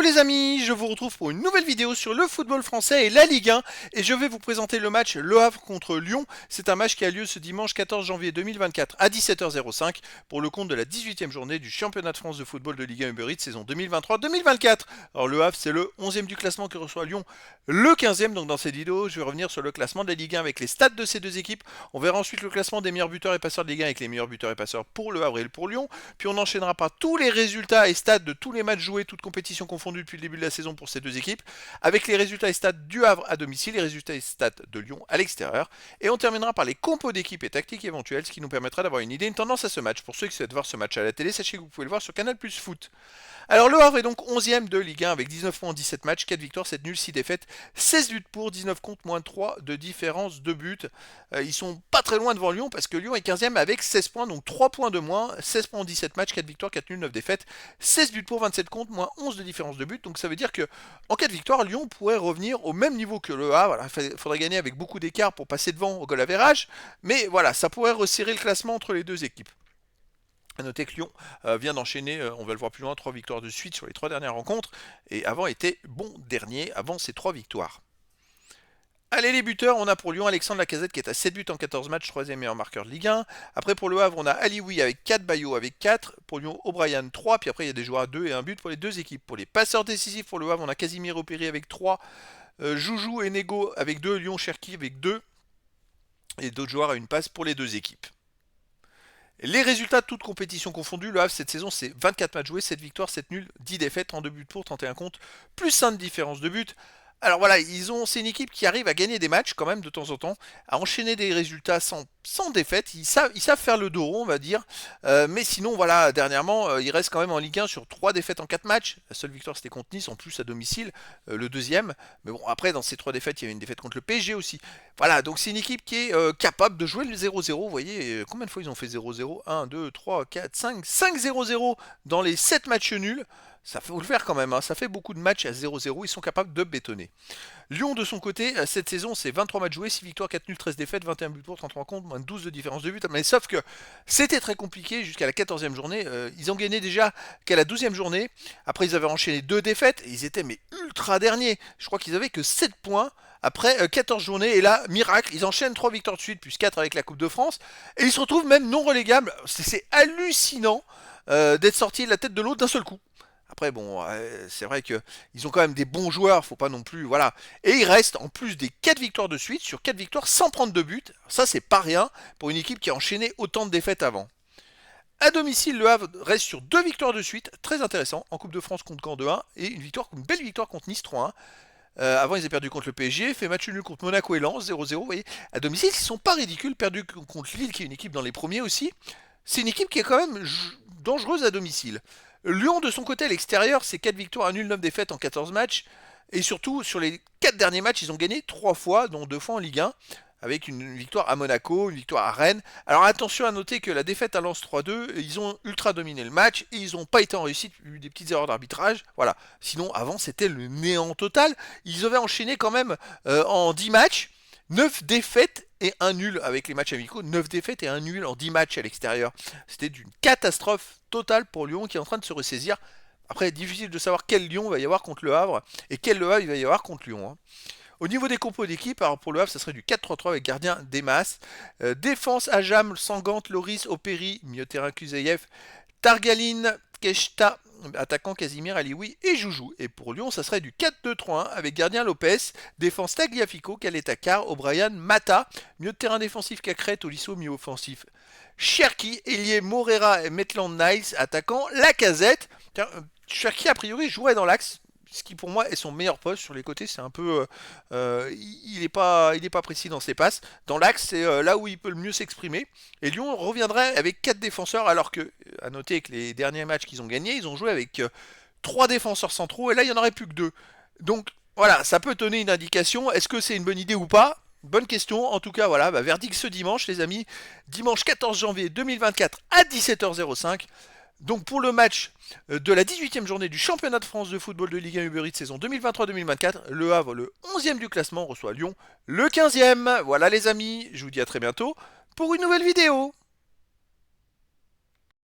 les amis, je vous retrouve pour une nouvelle vidéo sur le football français et la Ligue 1 et je vais vous présenter le match Le Havre contre Lyon. C'est un match qui a lieu ce dimanche 14 janvier 2024 à 17h05 pour le compte de la 18e journée du championnat de France de football de Ligue 1 Uber Eats saison 2023-2024. Alors Le Havre c'est le 11e du classement qui reçoit Lyon le 15e, donc dans cette vidéo je vais revenir sur le classement de la Ligue 1 avec les stats de ces deux équipes. On verra ensuite le classement des meilleurs buteurs et passeurs de Ligue 1 avec les meilleurs buteurs et passeurs pour Le Havre et pour Lyon. Puis on enchaînera par tous les résultats et stats de tous les matchs joués, toutes compétitions confondues depuis le début de la saison pour ces deux équipes, avec les résultats et stats du Havre à domicile, les résultats et stats de Lyon à l'extérieur. Et on terminera par les compos d'équipes et tactiques éventuelles, ce qui nous permettra d'avoir une idée, une tendance à ce match. Pour ceux qui souhaitent voir ce match à la télé, sachez que vous pouvez le voir sur Canal Plus Foot. Alors le Havre est donc 11e de Ligue 1 avec 19 points en 17 matchs, 4 victoires, 7 nuls, 6 défaites, 16 buts pour, 19 contre, moins 3 de différence de buts. Ils sont pas très loin devant Lyon parce que Lyon est 15e avec 16 points, donc 3 points de moins, 16 points en 17 matchs, 4 victoires, 4 nuls, 9 défaites, 16 buts pour, 27 contre, moins 11 de différence de but. Donc ça veut dire que en cas de victoire, Lyon pourrait revenir au même niveau que le Havre. Il faudrait gagner avec beaucoup d'écart pour passer devant au goal average, mais voilà, ça pourrait resserrer le classement entre les deux équipes. A noter que Lyon vient d'enchaîner, on va le voir plus loin, 3 victoires de suite sur les 3 dernières rencontres, et avant était bon dernier avant ces 3 victoires. Allez les buteurs, on a pour Lyon Alexandre Lacazette qui est à 7 buts en 14 matchs, 3e meilleur marqueur de Ligue 1. Après pour le Havre, on a Alioui avec 4, Bayo avec 4, pour Lyon O'Brien 3, puis après il y a des joueurs à 2 et 1 but pour les deux équipes. Pour les passeurs décisifs pour le Havre, on a Casimir Péry avec 3, Joujou et Nego avec 2, Lyon Cherki avec 2, et d'autres joueurs à une passe pour les deux équipes. Les résultats de toutes compétitions confondues, le Havre cette saison c'est 24 matchs joués, 7 victoires, 7 nuls, 10 défaites, 32 buts pour, 31 contre, plus 5 de différence de but. Alors voilà, c'est une équipe qui arrive à gagner des matchs quand même de temps en temps, à enchaîner des résultats sans défaite. Ils savent faire le dos rond, on va dire. Mais sinon, voilà, dernièrement, ils restent quand même en Ligue 1 sur 3 défaites en 4 matchs. La seule victoire c'était contre Nice, en plus à domicile, le deuxième. Mais bon, après, dans ces 3 défaites, il y avait une défaite contre le PSG aussi. Voilà, donc c'est une équipe qui est capable de jouer le 0-0. Vous voyez, combien de fois ils ont fait 0-0 1, 2, 3, 4, 5, 5 0-0 dans les 7 matchs nuls. Ça faut le faire quand même, hein. Ça fait beaucoup de matchs à 0-0, ils sont capables de bétonner. Lyon de son côté, cette saison c'est 23 matchs joués, 6 victoires, 4 nuls, 13 défaites, 21 buts pour, 33 contre, moins de 12 de différence de but. Mais sauf que c'était très compliqué jusqu'à la 14e journée. Ils ont gagné déjà qu'à la 12e journée. Après ils avaient enchaîné 2 défaites et ils étaient mais ultra derniers. Je crois qu'ils avaient que 7 points après 14 journées. Et là, miracle, ils enchaînent 3 victoires de suite, plus 4 avec la Coupe de France. Et ils se retrouvent même non relégables. C'est hallucinant d'être sortis de la tête de l'autre d'un seul coup. Après, bon, c'est vrai qu'ils ont quand même des bons joueurs, faut pas non plus, voilà. Et ils restent, en plus des 4 victoires de suite, sur 4 victoires sans prendre de but. Ça, c'est pas rien pour une équipe qui a enchaîné autant de défaites avant. À domicile, le Havre reste sur 2 victoires de suite, très intéressant, en Coupe de France contre Caen 2-1, et une belle victoire contre Nice 3-1. Avant, ils avaient perdu contre le PSG, fait match nul contre Monaco et Lens, 0-0. Vous voyez, à domicile, ils sont pas ridicules, perdu contre Lille, qui est une équipe dans les premiers aussi. C'est une équipe qui est quand même dangereuse à domicile. Lyon, de son côté, à l'extérieur, c'est 4 victoires, 1 nul, 9 défaites en 14 matchs. Et surtout, sur les 4 derniers matchs, ils ont gagné 3 fois, dont 2 fois en Ligue 1, avec une victoire à Monaco, une victoire à Rennes. Alors attention à noter que la défaite à Lens 3-2, ils ont ultra dominé le match et ils n'ont pas été en réussite, eu des petites erreurs d'arbitrage. Voilà. Sinon, avant, c'était le néant total. Ils avaient enchaîné quand même en 10 matchs. 9 défaites et 1 nul avec les matchs amicaux. 9 défaites et 1 nul en 10 matchs à l'extérieur. C'était d'une catastrophe totale pour Lyon qui est en train de se ressaisir. Après, difficile de savoir quel Lyon va y avoir contre le Havre et quel Le Havre il va y avoir contre Lyon. Au niveau des compos d'équipe, alors pour le Havre, ça serait du 4-3-3 avec gardien Demas. Défense Ajam, Sangante, Loris, Opéry, milieu terrain Kuzeyev, Targaline, Keshta, attaquant Casimir, Alioui et Joujou. Et pour Lyon, ça serait du 4-2-3-1 avec gardien Lopez, défense Tagliafico, Kaletakar, O'Brien, Mata, milieu de terrain défensif Cacré, Tolisso, milieu offensif Cherki, ailier Morera et Maitland Niles, attaquant Lacazette. Cherki, a priori, jouerait dans l'axe, ce qui pour moi est son meilleur poste. Sur les côtés, c'est un peu, il n'est pas précis dans ses passes. Dans l'axe, c'est là où il peut le mieux s'exprimer. Et Lyon reviendrait avec 4 défenseurs, alors que, à noter que les derniers matchs qu'ils ont gagnés, ils ont joué avec 3 défenseurs centraux, et là il n'y en aurait plus que 2. Donc voilà, ça peut donner une indication. Est-ce que c'est une bonne idée ou pas? Bonne question. En tout cas, voilà, verdict ce dimanche, les amis. Dimanche 14 janvier 2024 à 17h05. Donc pour le match de la 18e journée du championnat de France de football de Ligue 1 Uber Eats saison 2023-2024, le Havre, le 11e du classement, reçoit Lyon, le 15e. Voilà les amis, je vous dis à très bientôt pour une nouvelle vidéo.